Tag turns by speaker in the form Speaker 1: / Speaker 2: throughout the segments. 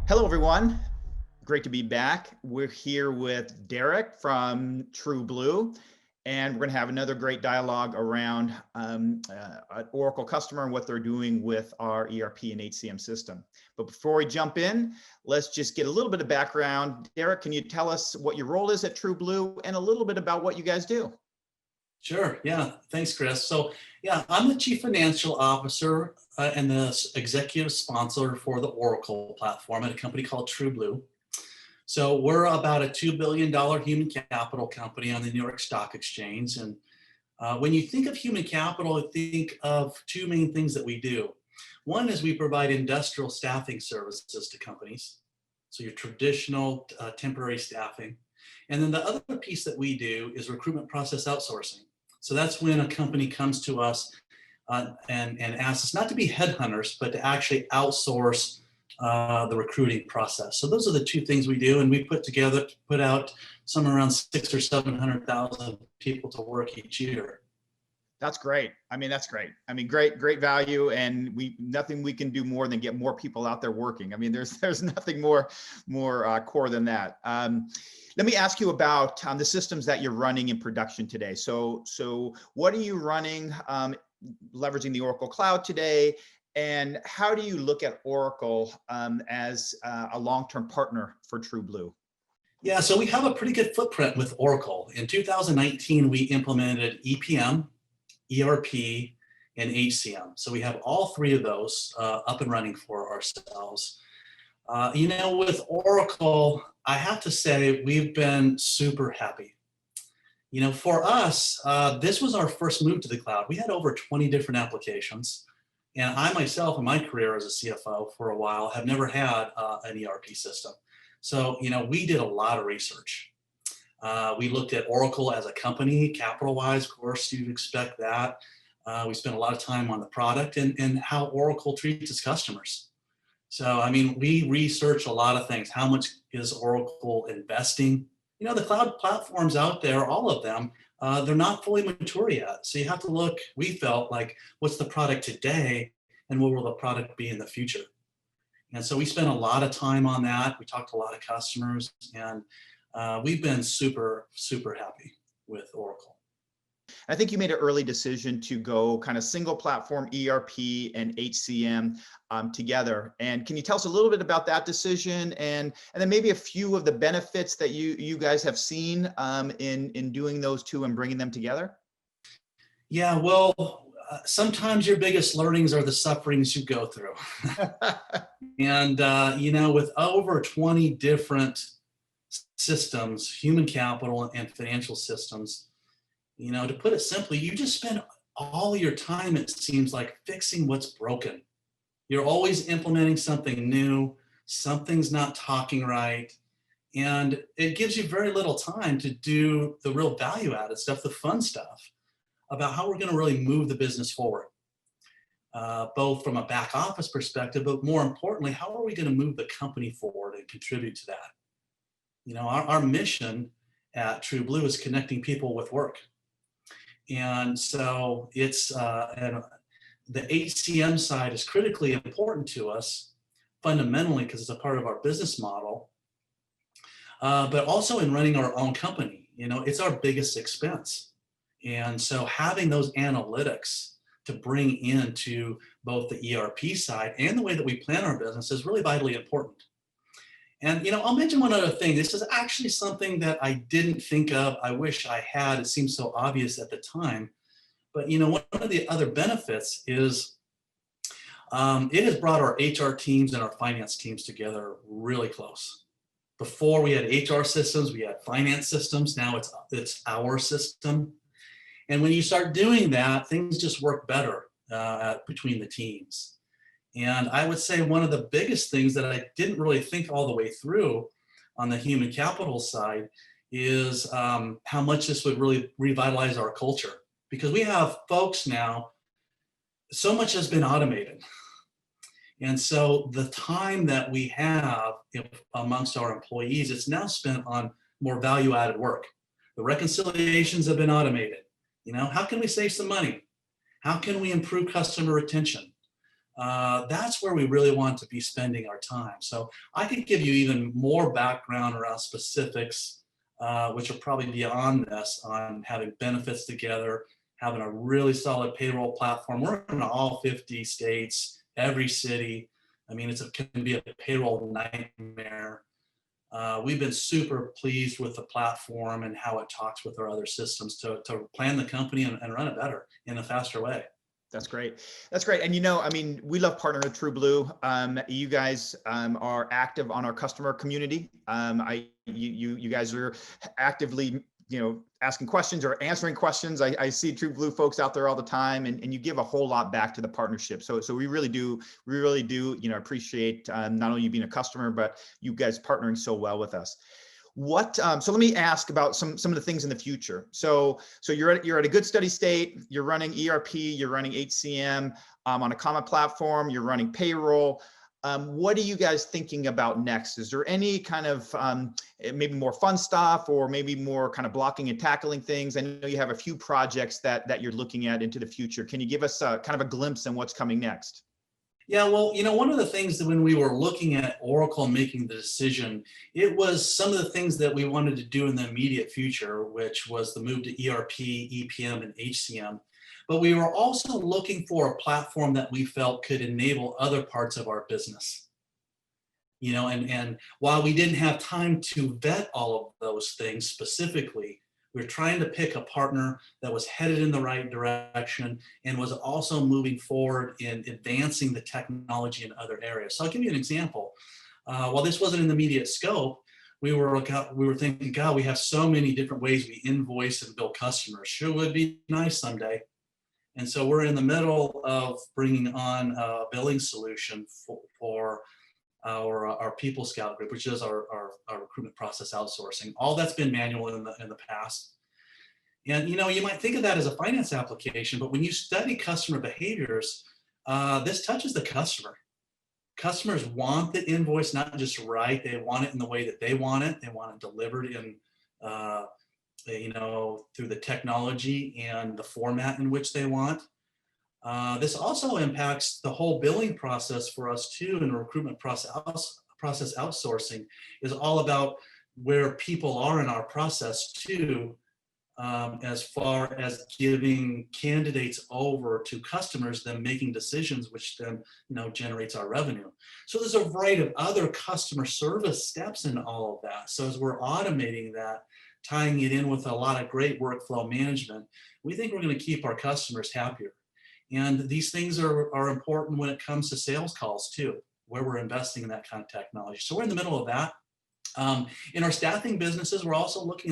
Speaker 1: Hello, everyone. Great to be back. We're here with Derek from TrueBlue, and we're going to have another great dialogue around an Oracle customer and what they're doing with our ERP and HCM system. But before we jump in, let's just get a little bit of background. Derek, can you tell us what your role is at TrueBlue and a little bit about what you guys do?
Speaker 2: Sure. Yeah. Thanks, Chris. So, yeah, I'm the Chief Financial Officer and the executive sponsor for the Oracle platform at a company called TrueBlue. So, we're about a $2 billion human capital company on the New York Stock Exchange. And when you think of human capital, think of two main things that we do. One is we provide industrial staffing services to companies. So, your traditional temporary staffing. And then the other piece that we do is recruitment process outsourcing. So that's when a company comes to us and asks us not to be headhunters, but to actually outsource the recruiting process. So those are the two things we do, and we put out somewhere around 600,000 or 700,000 people to work each year.
Speaker 1: That's great. That's great. Great value, and nothing we can do more than get more people out there working. There's nothing more core than that. Let me ask you about the systems that you're running in production today. So what are you running, leveraging the Oracle Cloud today, and how do you look at Oracle as a long-term partner for TrueBlue?
Speaker 2: Yeah, so we have a pretty good footprint with Oracle. In 2019, we implemented EPM, ERP, and HCM. So we have all three of those up and running for ourselves. With Oracle, I have to say we've been super happy. For us, this was our first move to the cloud. We had over 20 different applications. And I myself, in my career as a CFO for a while, have never had an ERP system. So, we did a lot of research. We looked at Oracle as a company, capital-wise, of course, you'd expect that. We spent a lot of time on the product and how Oracle treats its customers. So, we research a lot of things. How much is Oracle investing? The cloud platforms out there, all of them, they're not fully mature yet. So you have to look, we felt like, what's the product today and what will the product be in the future? And so we spent a lot of time on that. We talked to a lot of customers, and we've been super, super happy with Oracle.
Speaker 1: I think you made an early decision to go kind of single platform ERP and HCM together. And can you tell us a little bit about that decision and then maybe a few of the benefits that you guys have seen in doing those two and bringing them together?
Speaker 2: Yeah, well, sometimes your biggest learnings are the sufferings you go through. And, with over 20 different systems, human capital and financial systems, to put it simply, you just spend all your time, it seems like, fixing what's broken. You're always implementing something new, something's not talking right, and it gives you very little time to do the real value-added stuff, the fun stuff, about how we're going to really move the business forward, both from a back office perspective, but more importantly, how are we going to move the company forward and contribute to that? Our mission at TrueBlue is connecting people with work. And so it's and the HCM side is critically important to us fundamentally because it's a part of our business model, but also in running our own company. It's our biggest expense. And so having those analytics to bring into both the ERP side and the way that we plan our business is really vitally important. And, I'll mention one other thing. This is actually something that I didn't think of. I wish I had. It seemed so obvious at the time. But, one of the other benefits is it has brought our HR teams and our finance teams together really close. Before we had HR systems, we had finance systems. Now it's our system. And when you start doing that, things just work better between the teams. And I would say one of the biggest things that I didn't really think all the way through on the human capital side is how much this would really revitalize our culture. Because we have folks now, so much has been automated. And so the time that we have amongst our employees, it's now spent on more value-added work. The reconciliations have been automated. How can we save some money? How can we improve customer retention? that's where we really want to be spending our time. So I could give you even more background around specifics, which are probably beyond this, on having benefits together, having a really solid payroll platform. We're in all 50 states, every city. I mean, it can be a payroll nightmare. We've been super pleased with the platform and how it talks with our other systems to plan the company and run it better in a faster way.
Speaker 1: That's great. That's great. And I mean, we love partnering with TrueBlue. You guys are active on our customer community. You guys are actively, asking questions or answering questions. I see TrueBlue folks out there all the time, and you give a whole lot back to the partnership. So we really do, appreciate not only you being a customer, but you guys partnering so well with us. So let me ask about some of the things in the future. So you're at a good steady state. You're running ERP, you're running HCM on a common platform. You're running payroll. What are you guys thinking about next? Is there any kind of maybe more fun stuff, or maybe more kind of blocking and tackling things? I know you have a few projects that you're looking at into the future. Can you give us kind of a glimpse on what's coming next?
Speaker 2: Yeah, well, one of the things that when we were looking at Oracle and making the decision, it was some of the things that we wanted to do in the immediate future, which was the move to ERP, EPM, and HCM. But we were also looking for a platform that we felt could enable other parts of our business. And while we didn't have time to vet all of those things specifically, we were trying to pick a partner that was headed in the right direction and was also moving forward in advancing the technology in other areas. So I'll give you an example. While this wasn't in the immediate scope, we were thinking, God, we have so many different ways we invoice and bill customers. Sure would be nice someday. And so we're in the middle of bringing on a billing solution for our People Scout group, which is our recruitment process outsourcing. All that's been manual in the past. And you might think of that as a finance application, but when you study customer behaviors, this touches the customer. Customers want the invoice not just right; they want it in the way that they want it. They want it delivered in, through the technology and the format in which they want. This also impacts the whole billing process for us too, and the recruitment process outsourcing is all about where people are in our process too, as far as giving candidates over to customers, then making decisions, which then generates our revenue. So there's a variety of other customer service steps in all of that. So as we're automating that, tying it in with a lot of great workflow management, we think we're going to keep our customers happier. And these things are important when it comes to sales calls too, where we're investing in that kind of technology. So we're in the middle of that. In our staffing businesses, we're also looking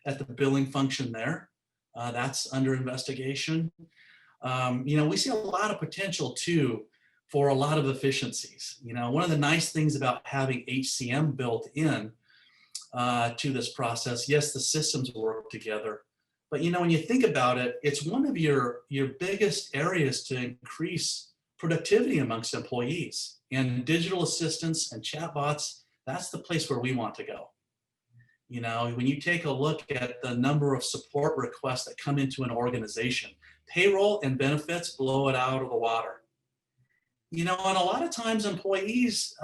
Speaker 2: at the billing function there. That's under investigation. We see a lot of potential too for a lot of efficiencies. One of the nice things about having HCM built in to this process, yes, the systems work together. But when you think about it, it's one of your biggest areas to increase productivity amongst employees. And digital assistants and chatbots, that's the place where we want to go. When you take a look at the number of support requests that come into an organization, payroll and benefits blow it out of the water. And a lot of times employees,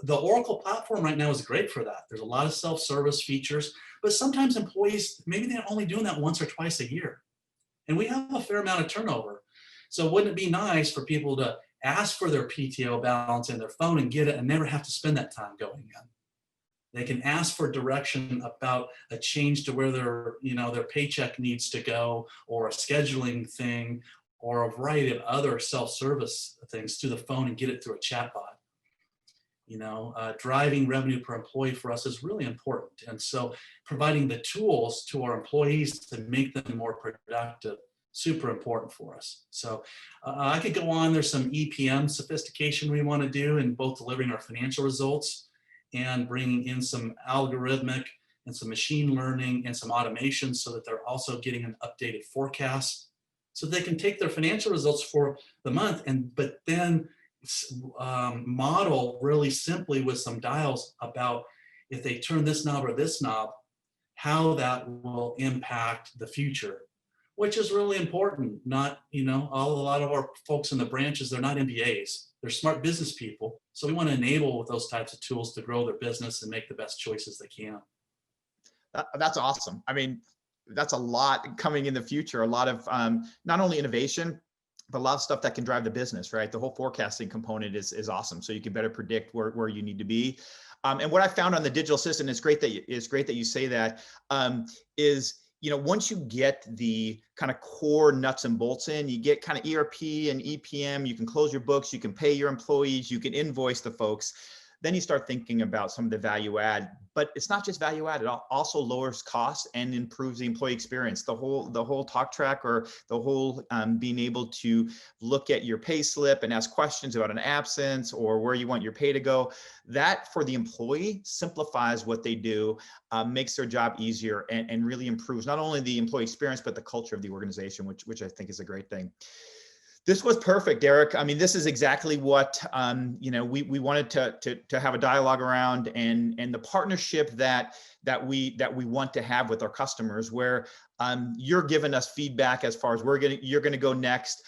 Speaker 2: the Oracle platform right now is great for that. There's a lot of self-service features, but sometimes employees, maybe they're only doing that once or twice a year. And we have a fair amount of turnover. So wouldn't it be nice for people to ask for their PTO balance in their phone and get it and never have to spend that time going in? They can ask for direction about a change to where their paycheck needs to go, or a scheduling thing, or a variety of other self-service things through the phone and get it through a chatbot. Driving revenue per employee for us is really important. And so providing the tools to our employees to make them more productive, super important for us. So I could go on. There's some EPM sophistication we want to do in both delivering our financial results and bringing in some algorithmic and some machine learning and some automation so that they're also getting an updated forecast so they can take their financial results for the month but then model really simply with some dials about if they turn this knob or this knob, how that will impact the future. which is really important. Not, you know, a lot of our folks in the branches, they're not MBAs. They're smart business people. So we want to enable with those types of tools to grow their business and make the best choices they can.
Speaker 1: That's awesome. I mean, that's a lot coming in the future, a lot of not only innovation, but a lot of stuff that can drive the business, right? The whole forecasting component is awesome. So you can better predict where you need to be. And what I found on the digital assistant, it's great that you say that, is, you know, once you get the kind of core nuts and bolts in, you get kind of ERP and EPM, you can close your books, you can pay your employees, you can invoice the folks. Then you start thinking about some of the value add, but it's not just value add, it also lowers costs and improves the employee experience. The whole talk track, or the whole being able to look at your pay slip and ask questions about an absence or where you want your pay to go, that for the employee simplifies what they do, makes their job easier, and really improves not only the employee experience, but the culture of the organization, which I think is a great thing. This was perfect, Derek. I mean, this is exactly what you know, we wanted to have a dialogue around, and the partnership that we want to have with our customers, where you're giving us feedback as far as you're gonna go next.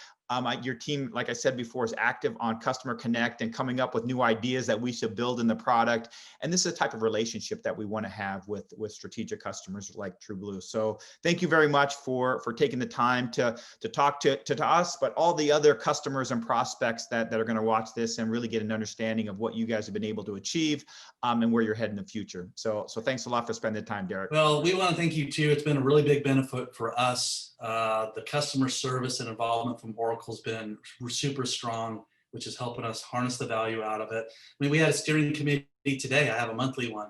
Speaker 1: Your team, like I said before, is active on Customer Connect and coming up with new ideas that we should build in the product. And this is the type of relationship that we want to have with strategic customers like TrueBlue. So thank you very much for taking the time to talk to us, but all the other customers and prospects that are going to watch this and really get an understanding of what you guys have been able to achieve, and where you're heading in the future. So thanks a lot for spending the time, Derek.
Speaker 2: Well, we want to thank you too. It's been a really big benefit for us. The customer service and involvement from Oracle has been super strong, which is helping us harness the value out of it. I mean, we had a steering committee today. I have a monthly one.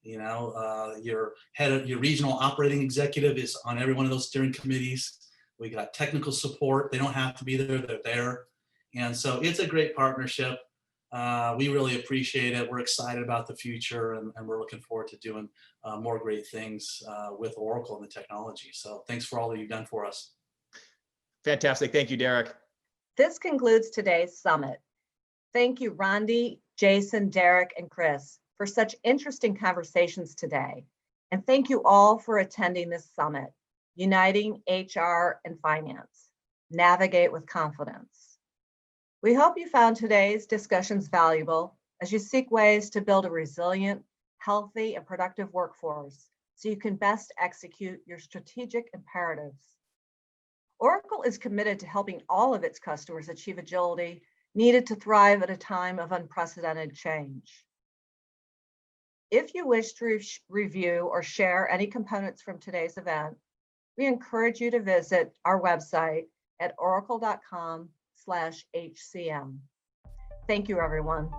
Speaker 2: You know, your head of your regional operating executive is on every one of those steering committees. We got technical support. They don't have to be there, they're there. And so it's a great partnership. We really appreciate it. We're excited about the future, and we're looking forward to doing more great things with Oracle and the technology. So thanks for all that you've done for us.
Speaker 1: Fantastic. Thank you, Derek.
Speaker 3: This concludes today's summit. Thank you, Rondi, Jason, Derek, and Chris, for such interesting conversations today. And thank you all for attending this summit, Uniting HR and Finance. Navigate with confidence. We hope you found today's discussions valuable as you seek ways to build a resilient, healthy, and productive workforce so you can best execute your strategic imperatives. Oracle is committed to helping all of its customers achieve agility needed to thrive at a time of unprecedented change. If you wish to review or share any components from today's event, we encourage you to visit our website at oracle.com/HCM. Thank you, everyone.